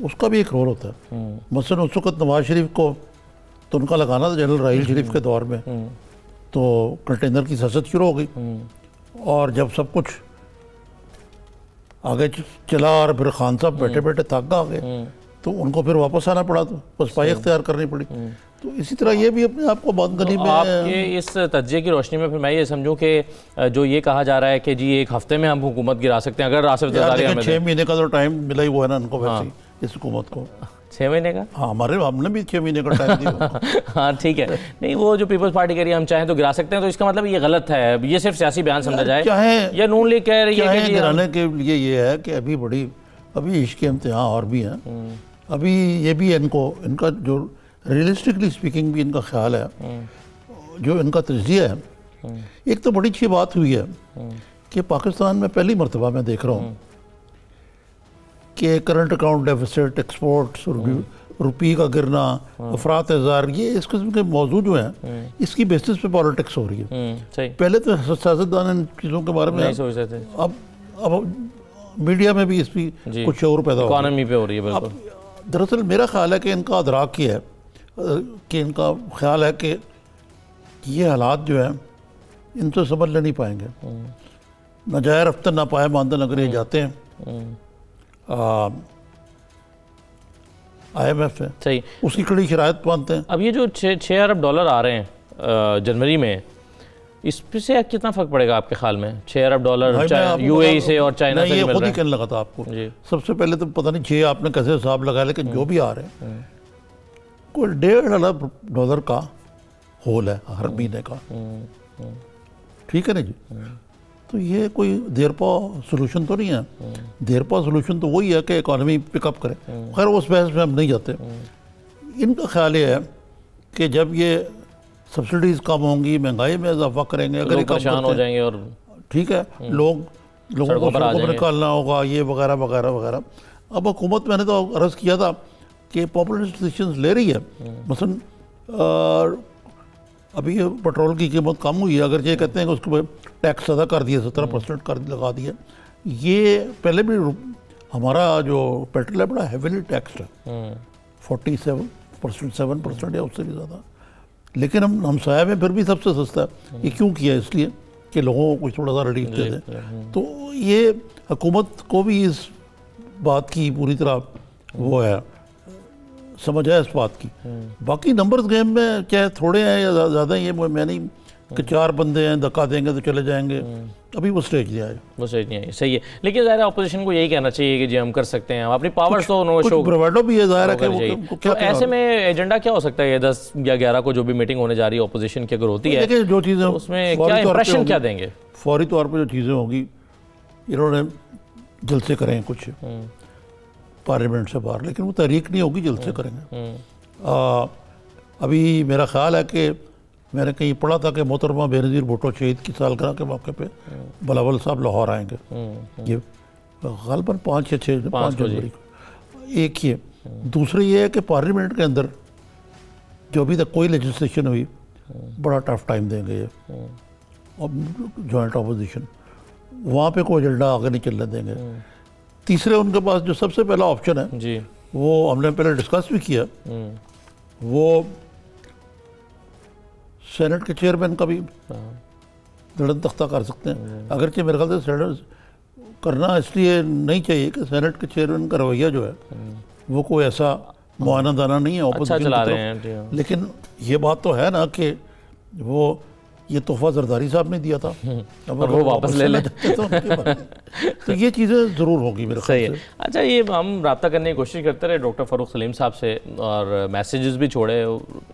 اس کا بھی ایک رول ہوتا ہے. مثلا اس وقت نواز شریف کو تو ان کا لگانا تھا جنرل راحیل شریف کے دور میں، تو کنٹینر کی سیاست شروع ہو گئی، اور جب سب کچھ آگے چلا اور پھر خان صاحب بیٹھے بیٹھے تھک گئے تو ان کو پھر واپس آنا پڑا، تو پسپائی اختیار کرنی پڑی. تو اسی طرح یہ بھی اپنے آپ کو بند گنی میں آپ کے اس تجزیے کی روشنی میں پھر میں یہ سمجھوں کہ جو یہ کہا جا رہا ہے کہ جی ایک ہفتے میں ہم حکومت گرا سکتے ہیں اگر آصف زرداری ہمیں 6 مہینے کا تو ٹائم ملا ہی ہوا ہے نا ان کو، ویسے اس حکومت کو 6 مہینے کا. ہاں ہم نے بھی 6 مہینے کا ٹائم دیا. ہاں ٹھیک ہے، نہیں وہ جو پیپلز پارٹی کہہ رہی ہے ہم چاہیں تو گرا سکتے ہیں، تو اس کا مطلب یہ غلط ہے، یہ صرف سیاسی بیان سمجھا جائے، یا نون لیگ کہہ رہی ہے کہ گرانے کے لیے یہ ہے کہ ابھی عشق کے امتحان اور بھی ہیں، ابھی یہ بھی ان کا جو ریئلسٹکلی اسپیکنگ بھی ان کا خیال ہے، جو ان کا تجزیہ ہے. ایک تو بڑی اچھی بات ہوئی ہے کہ پاکستان میں پہلی مرتبہ میں دیکھ رہا ہوں کہ کرنٹ اکاؤنٹ ڈیفیسٹ، ایکسپورٹس، روپی کا گرنا، افراط اظہار، یہ اس قسم کے موضوع جو ہیں اس کی بیسس پہ پالیٹکس ہو رہی ہے. پہلے تو سیاستدان ان چیزوں کے بارے میں نہیں سوچتے تھے، اب میڈیا میں بھی اس کی کچھ شعور پیدا ہو اکانومی پہ ہو رہی ہے. بالکل دراصل میرا خیال ہے کہ ان کا ادراک یہ ہے کہ ان کا خیال ہے کہ یہ حالات جو ہیں ان سے سنبھل نہیں پائیں گے. نہ جائے رفتہ نہ پائے ماندہ نگر یہ جاتے ہیں. آئی ایم ایف ہے صحیح، اس کی کڑی شرائط مانتے ہیں. اب یہ جو 6 ارب ڈالر آ رہے ہیں جنوری میں، اس پہ سے کتنا فرق پڑے گا آپ کے خیال میں؟ 6 ارب ڈالر یو اے ای سے اور چائنا سے یہ مل خود رہا ہی ہے. کہنے لگا تھا آپ کو. سب سے پہلے تو پتہ نہیں 6 آپ نے کیسے حساب لگایا، لیکن جو بھی آ رہے ہیں کوئی 1.5 ارب ڈالر کا ہول ہے ہر مہینے کا. ٹھیک ہے نا جی؟ تو یہ کوئی دیر پا سلوشن تو نہیں ہے. دیر پا سلوشن تو وہی ہے کہ اکانومی پک اپ کرے. خیر اس بحث میں ہم نہیں جاتے. ان کا خیال یہ ہے کہ جب یہ سبسڈیز کم ہوں گی، مہنگائی میں اضافہ کریں گے، اگر یہ پریشان ہو جائیں گے اور ٹھیک ہے لوگوں کو سڑکوں پر نکالنا ہوگا، یہ وغیرہ وغیرہ وغیرہ. اب حکومت میں نے تو عرض کیا تھا کہ پاپولر ڈیسیشنز لے رہی ہے. مثلا ابھی پیٹرول کی قیمت کم ہوئی ہے، اگر یہ کہتے ہیں کہ اس کو ٹیکس ادا کر دیا، 17% لگا دیا. یہ پہلے بھی ہمارا جو پیٹرول ہے بڑا ہیویلی ٹیکسڈ ہے، 47%، 7% یا اس سے بھی زیادہ. لیکن ہمسایہ میں پھر بھی سب سے سستا ہے. یہ کیوں کیا؟ اس لیے کہ لوگوں کو کچھ تھوڑا سا ریلیف دے دیں. تو یہ حکومت کو بھی اس بات کی پوری طرح وہ ہے، سمجھ ہے اس بات کی. باقی نمبرز گیم میں چاہے تھوڑے ہیں یا زیادہ ہیں، یہ میں نہیں کہ 4 بندے ہیں دھکا دیں گے تو چلے جائیں گے. ابھی وہ سٹیج نہیں آئے. وہ سٹیج نہیں آئی، صحیح ہے. لیکن ظاہر ہے اپوزیشن کو یہی کہنا چاہیے کہ جی ہم کر سکتے ہیں، ہم اپنی پاورز تو انہوں شو برویڈو بھی ہے. ظاہر ہے کہ تو ایسے میں ایجنڈا کیا ہو سکتا ہے؟ یہ 10 یا 11 کو جو بھی میٹنگ ہونے جا رہی ہے اپوزیشن کی اگر ہوتی ہے، جو چیزیں اس میں کیا امپریشن کیا دیں گے؟ فوری طور پہ جو چیزیں ہوگی، انہوں نے جلسے کریں کچھ پارلیمنٹ سے باہر، لیکن وہ تحریک نہیں ہوگی، جلسے کریں گے. ابھی میرا خیال ہے کہ میں نے کہیں پڑھا تھا کہ محترمہ بے نظیر بھٹو شہید کی سالگرہ کے موقع پہ بلاول صاحب لاہور آئیں گے. یہ غالباً 5 یا 6 جنوری کو. ایک یہ دوسرے یہ ہے کہ پارلیمنٹ کے اندر جو ابھی تک کوئی لیجسلیشن ہوئی، بڑا ٹف ٹائم دیں گے یہ جوائنٹ اپوزیشن. وہاں پہ کوئی ایجنڈا آگے نہیں چلنے دیں گے. تیسرے ان کے پاس جو سب سے پہلا آپشن ہے وہ ہم نے پہلے ڈسکس بھی کیا، وہ سینٹ کے چیئرمین کا بھی دڑن تختہ کر سکتے ہیں. اگرچہ میرے خیال سے سینٹ کرنا اس لیے نہیں چاہیے کہ سینٹ کے چیئرمین کا رویہ جو ہے وہ کوئی ایسا معاینہ دانہ نہیں ہے اپوزیشن کی طرف. لیکن یہ بات تو ہے نا کہ وہ یہ تحفہ زرداری صاحب نے دیا تھا، اور وہ واپس لے لیں تو یہ چیزیں ضرور ہوگی میرے خیال سے. اچھا، یہ ہم رابطہ کرنے کی کوشش کرتے رہے ڈاکٹر فاروق سلیم صاحب سے، اور میسیجز بھی چھوڑے.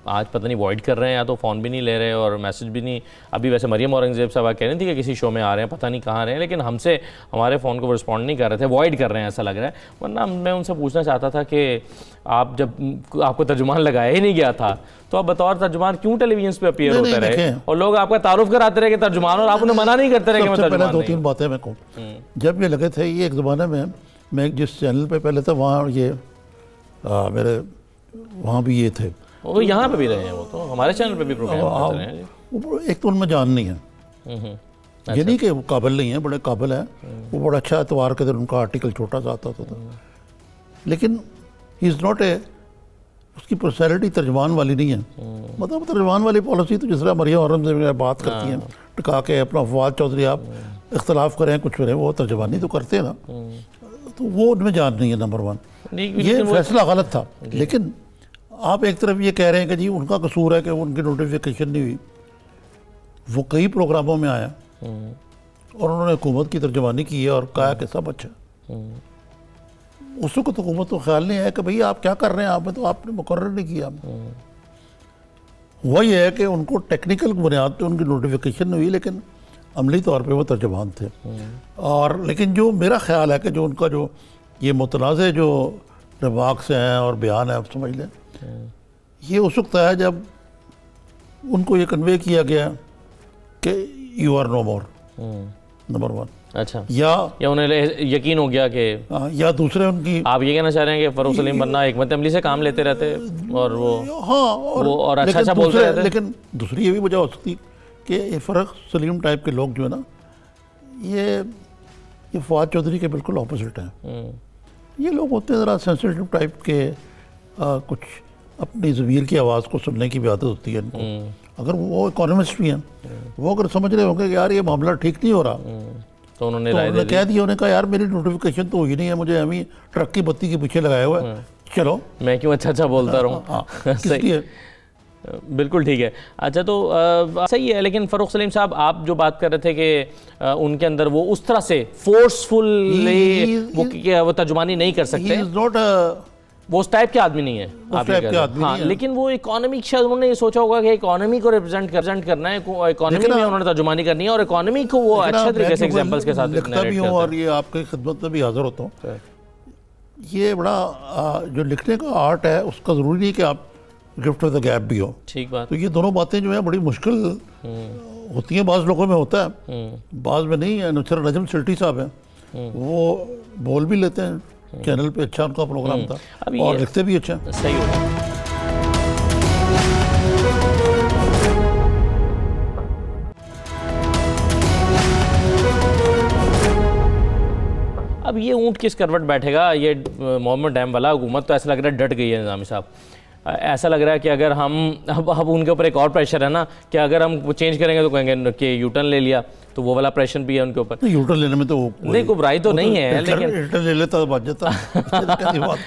آج پتہ نہیں وائڈ کر رہے ہیں یا تو فون بھی نہیں لے رہے اور میسیج بھی نہیں. ابھی ویسے مریم اورنگزیب صاحب کہہ رہی تھی کہ کسی شو میں آ رہے ہیں، پتہ نہیں کہاں رہے ہیں، لیکن ہم سے ہمارے فون کو رسپونڈ نہیں کر رہے تھے، وائڈ کر رہے ہیں ایسا لگ رہا ہے. ورنہ میں ان سے پوچھنا چاہتا تھا کہ جب آپ کو ترجمان لگایا ہی نہیں گیا تھا تو آپ بطور ترجمان کیوں ٹیلی ویژنز پہ اپیئر ہوتے رہے اور لوگ آپ کا تعارف کراتے رہے کہ ترجمان، اور آپ انہیں منع نہیں کرتے رہے کہ میں ترجمان نہیں. 2-3 باتیں میں کہوں. جب یہ لگے تھے، یہ ایک زمانے میں جس چینل پہ پہلے تھا وہاں یہ میرے وہاں بھی یہ تھے. وہ یہاں پہ بھی رہے ہیں, وہ تو ہمارے چینل پہ بھی پروگرام کرتے رہے ہیں. ایک تو ان میں جان نہیں ہے, یہ نہیں کہ وہ قابل نہیں ہیں, بڑے قابل ہیں, وہ بڑا اچھا اتوار کے دن ان کا آرٹیکل چھوٹا سا آتا تھا, لیکن ہی از ناٹ اے, اس کی پرسنالٹی ترجمان والی نہیں ہے. مطلب ترجمان والی پالیسی تو جس طرح مریم اورم سے بات کرتی ہیں ٹکا کے اپنا فواد چودھری آپ اختلاف کریں کچھ کریں, وہ ترجمانی تو کرتے ہیں نا, تو وہ ان میں جان نہیں ہے نمبر 1. یہ فیصلہ غلط تھا. لیکن آپ ایک طرف یہ کہہ رہے ہیں کہ جی ان کا قصور ہے کہ ان کی نوٹیفیکیشن نہیں ہوئی. وہ کئی پروگراموں میں آیا اور انہوں نے حکومت کی ترجمانی کی ہے اور کہا کہ سب اچھا. اس وقت حکومت کو خیال نہیں ہے کہ بھئی آپ کیا کر رہے ہیں, آپ نے تو آپ نے مقرر نہیں کیا. ہوا یہ ہے کہ ان کو ٹیکنیکل بنیاد پہ ان کی نوٹیفیکیشن نہیں ہوئی, لیکن عملی طور پہ وہ ترجمان تھے. اور لیکن جو میرا خیال ہے کہ جو ان کا جو یہ متنازع جو ریمارکس ہیں اور بیان ہے, آپ سمجھ لیں, یہ اس وقت ہے جب ان کو یہ کنوے کیا گیا کہ you are no more, number 1. اچھا, یا انہیں یقین ہو گیا کہ, یا دوسرے ان کی, آپ یہ کہنا چاہ رہے ہیں کہ فاروق سلیم بننا حکمت عملی سے کام لیتے رہتے اور وہ, ہاں, اور اچھا بولتے رہتے. لیکن دوسری یہ بھی وجہ ہو سکتی کہ یہ فاروق سلیم ٹائپ کے لوگ جو ہے نا, یہ فواد چودھری کے بالکل اپوزٹ ہیں. یہ لوگ ہوتے ہیں ذرا سینسیٹیو ٹائپ کے, کچھ اپنی ضمیر کی آواز کو سننے کی بھی عادت ہوتی ہے ان کو. اگر وہ اکانومسٹ بھی ہیں, وہ اگر سمجھ رہے ہوں گے کہ یار یہ معاملہ ٹھیک نہیں ہو رہا, تو انہوں نے کہہ دیا, انہوں نے کہا یار میری نوٹیفیکیشن تو ہوئی نہیں ہے, مجھے ہمیں ٹرک کی بتی کے پیچھے لگایا ہوا ہے, چلو میں کیوں اچھا بولتا رہوں. صحیح, بالکل ٹھیک ہے. اچھا تو صحیح ہے, لیکن فاروق سلیم صاحب آپ جو بات کر رہے تھے کہ ان کے اندر وہ اس طرح سے فورسفل وہ ترجمانی نہیں کر سکتے, وہ اس ٹائپ کے آدمی نہیں ہے آپ یہ کہہ رہے ہیں. ہاں, لیکن وہ اکانومی شاید انہوں نے یہ سوچا ہوگا کہ اکانومی کو ریپرزینٹ کرنا ہے, اکانومی میں انہوں نے ترجمانی کرنی ہے اور اکانومی کو وہ اچھے طریقے سے ایگزامپلس کے ساتھ لکھتا بھی ہوں اور یہ آپ کی خدمت میں بھی حاضر ہوتا ہوں. یہ بڑا جو لکھنے کا آرٹ ہے اس کا ضروری نہیں کہ آپ گفٹ آف دا گیپ بھی ہو. ٹھیک بات. تو یہ دونوں باتیں جو ہیں بڑی مشکل ہوتی ہیں, بعض لوگوں میں ہوتا ہے, بعض میں نہیں ہے. نصر نجم سلٹی صاحب ہیں, وہ بول بھی لیتے ہیں, چینل پہ اچھا ان کا پروگرام تھا اور لکھتے بھی اچھا. صحیح ہوگا. اب یہ اونٹ کس کروٹ بیٹھے گا, یہ محمد ڈیم والا حکومت تو ایسا لگ رہا ہے ڈٹ گئی ہے نظامی صاحب. ایسا لگ رہا ہے کہ اگر ہم اب ان کے اوپر ایک اور پریشر ہے نا کہ اگر ہم چینج کریں گے تو کہیں گے کہ یو ٹرن لے لیا, تو وہ والا پریشر بھی ہے ان کے اوپر. یو ٹرن لینے میں تو نہیں کوئی برائی تو نہیں ہے, لیکن لے لیتا بچ جاتا.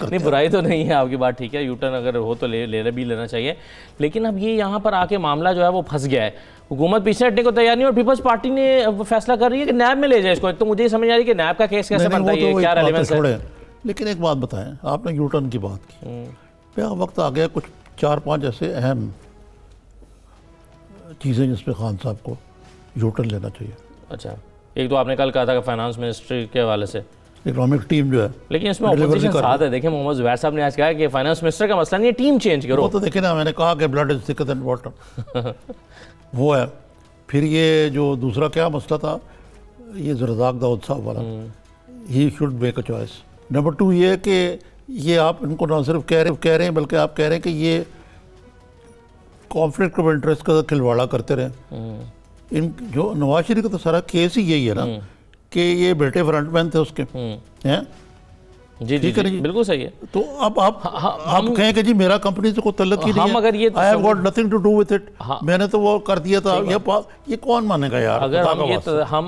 نہیں برائی تو نہیں ہے, آپ کی بات ٹھیک ہے, یو ٹرن اگر ہو تو بھی لینا چاہیے. لیکن اب یہ یہاں پر آ کے معاملہ جو ہے وہ پھنس گیا ہے. حکومت پیچھے ہٹنے کو تیار نہیں اور پیپلز پارٹی نے فیصلہ کر رہی ہے کہ نیب میں لے جائے اس کو. تو مجھے یہ سمجھ آ رہی ہے کہ نیب کا کیس کیسے بنتا ہے, کیا ریلیونس ہے. لیکن ایک بات بتائیں, آپ نے یو ٹرن کی بات کی, پہ وقت آ گیا کچھ 4-5 ایسے اہم چیزیں جس پہ خان صاحب کو یو ٹرن لینا چاہیے. اچھا, ایک تو آپ نے کل کہا تھا کہ فائنانس منسٹری کے حوالے سے اکنامک ٹیم جو ہے, لیکن اس میں اپوزیشن ساتھ ہے. دیکھیں محمد زبیر صاحب نے آج کہا کہ فائنانس منسٹر کا مسئلہ نہیں ہے, ٹیم چینج کرو. وہ تو دیکھیں نا, میں نے کہا کہ بلڈ از تھکر دین واٹر, وہ ہے. پھر یہ جو دوسرا کیا مسئلہ تھا, یہ رزاق داؤد صاحب والا, he should make a choice. Number 2 یہ کہ یہ آپ ان کو نہ صرف کہہ رہے ہیں بلکہ آپ کہہ رہے ہیں کہ یہ کانفلکٹ آف انٹرسٹ کا کھلواڑا کرتے رہے. ان جو نواز شریف کا تو سارا کیس ہی یہی ہے نا کہ یہ بیٹے فرنٹ مین تھے اس کے ہیں. جی جی بالکل صحیح ہے. تو اب آپ کہیں کہ جی میرا کمپنی سے کوئی تعلق ہی نہیں ہے, اگر یہ I have got nothing to do with it, میں نے تو وہ کر دیا تھا, یہ کون مانے گا یار.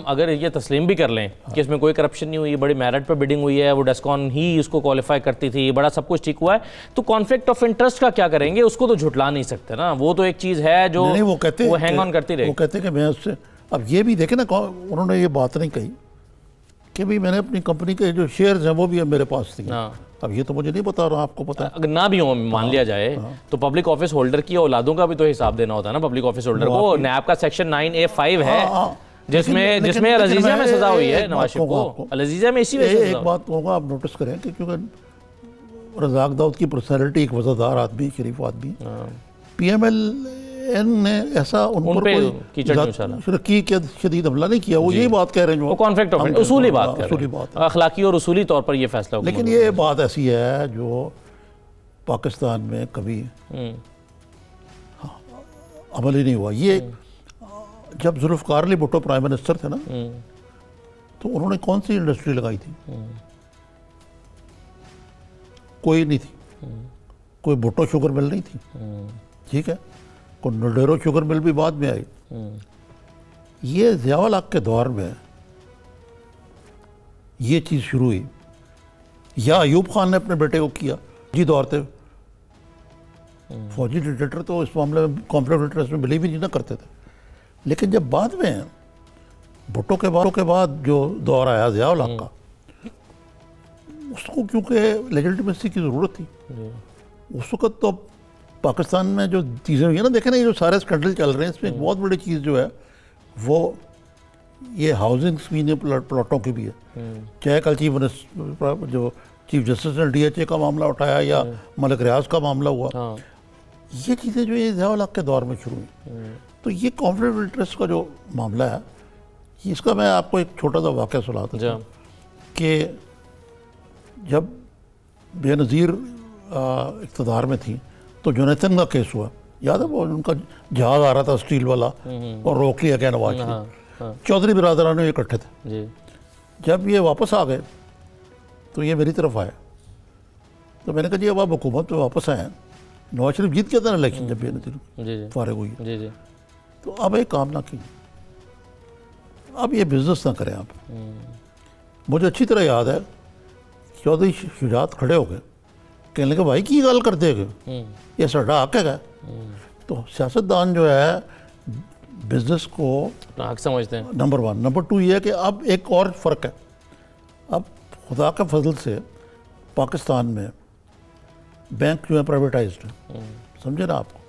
اگر یہ تسلیم بھی کر لیں کہ اس میں کوئی کرپشن نہیں ہوئی, بڑی میرٹ پہ بیڈنگ ہوئی ہے, وہ ڈیسکون ہی اس کو کوالیفائی کرتی تھی, بڑا سب کچھ ٹھیک ہوا ہے, تو کانفلکٹ آف انٹرسٹ کا کیا کریں گے, اس کو تو جھٹلا نہیں سکتے نا. وہ تو ایک چیز ہے جو وہ ہینگ آن کرتی رہے. وہ کہتے کہ میں اس سے, اب یہ بھی دیکھیں نا, انہوں نے یہ بات نہیں کہی کہ بھی میں نے اپنی کمپنی کے جو شیئرز ہیں وہ بھی میرے پاس تھی. اب یہ تو مجھے نہیں پتا رہا, آپ کو پتا ہے. اگر نہ بھی ہوں مان لیا جائے تو پبلک آفس ہولڈر کی اولادوں کا بھی تو حساب دینا ہوتا ہے نا. پبلک آفس ہولڈر کو نیب کا سیکشن 9A5 ہے جس میں العزیزیہ میں سزا ہوئی ہے نواز شریف کو. العزیزیہ میں اسی وجہ سے ایک بات کہوں گا, آپ نوٹس کریں کہ کیونکہ رزاق داؤد کی پرسنالٹی ایک وزادار آدمی, شریف آدمی, پی ایم ایل این نے ایسا ان پر کوئی شدید حملہ نہیں کیا. وہ یہی بات کہہ رہے ہیں, وہ کانفلکٹ آف اصولی بات کر رہے ہیں, اخلاقی اور اصولی طور پر یہ فیصلہ. لیکن یہ بات ایسی ہے جو پاکستان میں کبھی عمل ہی نہیں ہوا. یہ جب ذوالفقار علی بھٹو پرائم منسٹر تھے نا تو انہوں نے کون سی انڈسٹری لگائی تھی؟ کوئی نہیں تھی. کوئی بھٹو شوگر مل نہیں تھی, ٹھیک ہے, کوئی نڈیرو شوگر مل بھی بعد میں آئی. یہ ضیاء الحق کے دور میں یہ چیز شروع ہوئی. یا ایوب خان نے اپنے بیٹے کو کیا جی دور تھے. فوجی ڈکٹیٹر تو اس معاملے میں کانفلکٹ آف انٹرسٹ میں بلیو بھی نہیں نہ کرتے تھے. لیکن جب بعد میں بھٹو کے بعد جو دور آیا ضیاء الحق کا, اس کو کیونکہ لیجٹمیسی کی ضرورت تھی. اس وقت تو پاکستان میں جو چیزیں ہوئی ہیں نا, دیکھیں نا یہ جو سارے اسکینڈل چل رہے ہیں, اس میں ایک بہت بڑی چیز جو ہے وہ یہ ہاؤسنگ اسکیم پلاٹوں کی بھی ہے. چاہے کل جو چیف جسٹس نے DHA کا معاملہ اٹھایا یا ملک ریاض کا معاملہ ہوا, یہ چیزیں جو یہ ضیاء الحق کے دور میں شروع ہوئی. تو یہ کانفلکٹ آف انٹرسٹ کا جو معاملہ ہے, اس کا میں آپ کو ایک چھوٹا سا واقعہ سناتا ہوں کہ جب بے نظیر اقتدار میں تھی تو جونیتھن کا کیس ہوا, یاد ہے, وہ ان کا جہاز آ رہا تھا اسٹیل والا اور روک لیا گیا نواز شریف. چودھری برادران یہ اکٹھے تھے. جب یہ واپس آ گئے تو یہ میری طرف آئے, تو میں نے کہا جی اب آپ حکومت پہ واپس آئے ہیں, نواز شریف جیت گیا تھا نا الیکشن جب بے نظیر فارغ ہوئی, تو اب ایک کام نہ کیجیے, اب یہ بزنس نہ کریں آپ. مجھے اچھی طرح یاد ہے چودھری شجاعت کھڑے ہو گئے, کہنے لگے بھائی کی گل کرتے گئے, یہ ساڈا حق ہے. تو سیاستدان جو ہے بزنس کو حق سمجھتے ہیں, نمبر 1. نمبر 2 یہ ہے کہ اب ایک اور فرق ہے. اب خدا کے فضل سے پاکستان میں بینک جو ہے پرائیویٹائزڈ ہے, سمجھے نا آپ کو.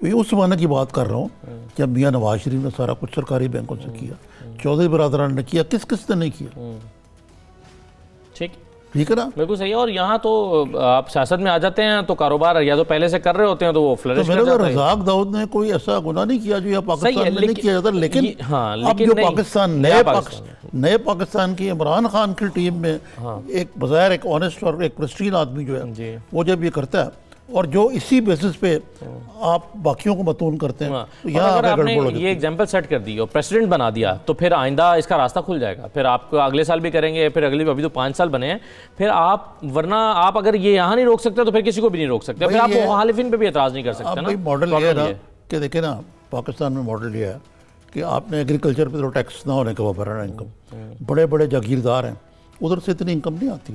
یہ اس زمانے کی بات کر رہا ہوں جب میاں نواز شریف نے سارا کچھ سرکاری بینکوں سے کیا, چودھری برادران نے کیا, کس نے نہیں کیا. ٹھیک ہے نا, بالکل صحیح ہے. اور یہاں تو آپ سیاست میں آ جاتے ہیں تو کاروبار یا تو پہلے سے کر رہے ہوتے ہیں تو وہ فلرش کر جاتا ہے. رزاق داؤد نے کوئی ایسا گناہ نہیں کیا جو یہ پاکستان میں نہیں کیا جاتا, لیکن اب جو پاکستان نئے پاکستان کی عمران خان کی ٹیم میں ایک بظاہر ایک آنیسٹ اور ایک پرسٹین آدمی جو ہے وہ جب یہ کرتا ہے, اور جو اسی بیسس پہ آپ باقیوں کو متون کرتے ہیں, اگر آپ نے یہ ایگزامپل سیٹ کر دی اور پریسیڈنٹ بنا دیا تو پھر آئندہ اس کا راستہ کھل جائے گا. پھر آپ کو اگلے سال بھی کریں گے, پھر ابھی تو 5 سال بنے ہیں, پھر آپ ورنہ آپ اگر یہ یہاں نہیں روک سکتے تو پھر کسی کو بھی نہیں روک سکتے, پھر آپ مخالفین پہ بھی اعتراض نہیں کر سکتے نا. ماڈل یہ ہے نا کہ دیکھیں نا پاکستان میں ماڈل یہ ہے کہ آپ نے ایگریکلچر پہ تو ٹیکس نہ ہونے کے وہ بھرنا انکم. بڑے بڑے جاگیردار ہیں, ادھر سے اتنی انکم نہیں آتی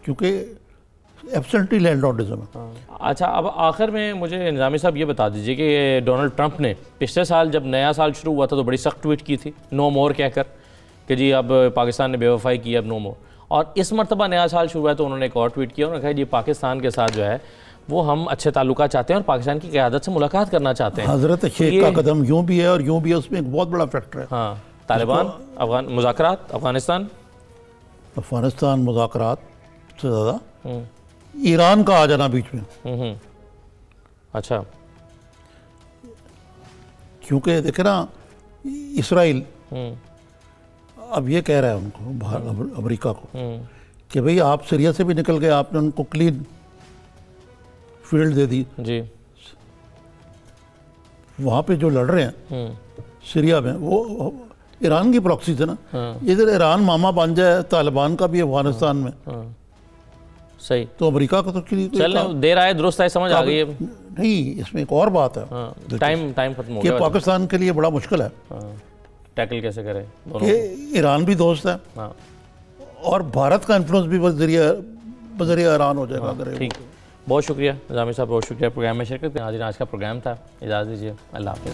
کیونکہ ایبسنٹی لینڈ لارڈزم ہے. اچھا, اب آخر میں مجھے انتظامی صاحب یہ بتا دیجئے کہ ڈونلڈ ٹرمپ نے پچھلے سال جب نیا سال شروع ہوا تھا تو بڑی سخت ٹویٹ کی تھی نو مور کہہ کر کہ جی اب پاکستان نے بے وفائی کی, اب نو مور. اور اس مرتبہ نیا سال شروع ہوا ہے تو انہوں نے ایک اور ٹویٹ کیا, انہوں نے کہا جی پاکستان کے ساتھ جو ہے وہ ہم اچھے تعلقات چاہتے ہیں اور پاکستان کی قیادت سے ملاقات کرنا چاہتے ہیں. حضرت شیخ کا قدم یوں بھی ہے اور یوں بھی ہے, اس میں ایک بہت بڑا فیکٹر ہے. ہاں, طالبان مذاکرات, افغانستان مذاکرات سے زیادہ ایران کا آ جانا بیچ میں. اچھا, کیونکہ دیکھیں نا اسرائیل اب یہ کہہ رہا ہے ان کو, امریکہ کو, کہ بھئی آپ سیریا سے بھی نکل گئے, آپ نے ان کو کلین فیلڈ دے دی. جی, وہاں پہ جو لڑ رہے ہیں سیریا میں وہ ایران کی پراکسیز ہے نا. ادھر ایران ماما بن جائے طالبان کا بھی افغانستان میں, صحیح, تو امریکہ کا تو چلیں دیر آئے درست آئے سمجھ آ گئی ہے. نہیں, اس میں ایک اور بات ہے, ٹائم ختم ہو کہ گیا. پاکستان کے لیے بڑا مشکل ہے ٹیکل کیسے کرے کہ ایران بھی دوست ہے اور بھارت کا انفلوئنس بھی بذریعہ ایران ہو جائے گا. ٹھیک, بہت شکریہ نظامی صاحب, بہت شکریہ پروگرام میں شرکت. آج کا پروگرام تھا, اجازت دیجیے, اللہ حافظ.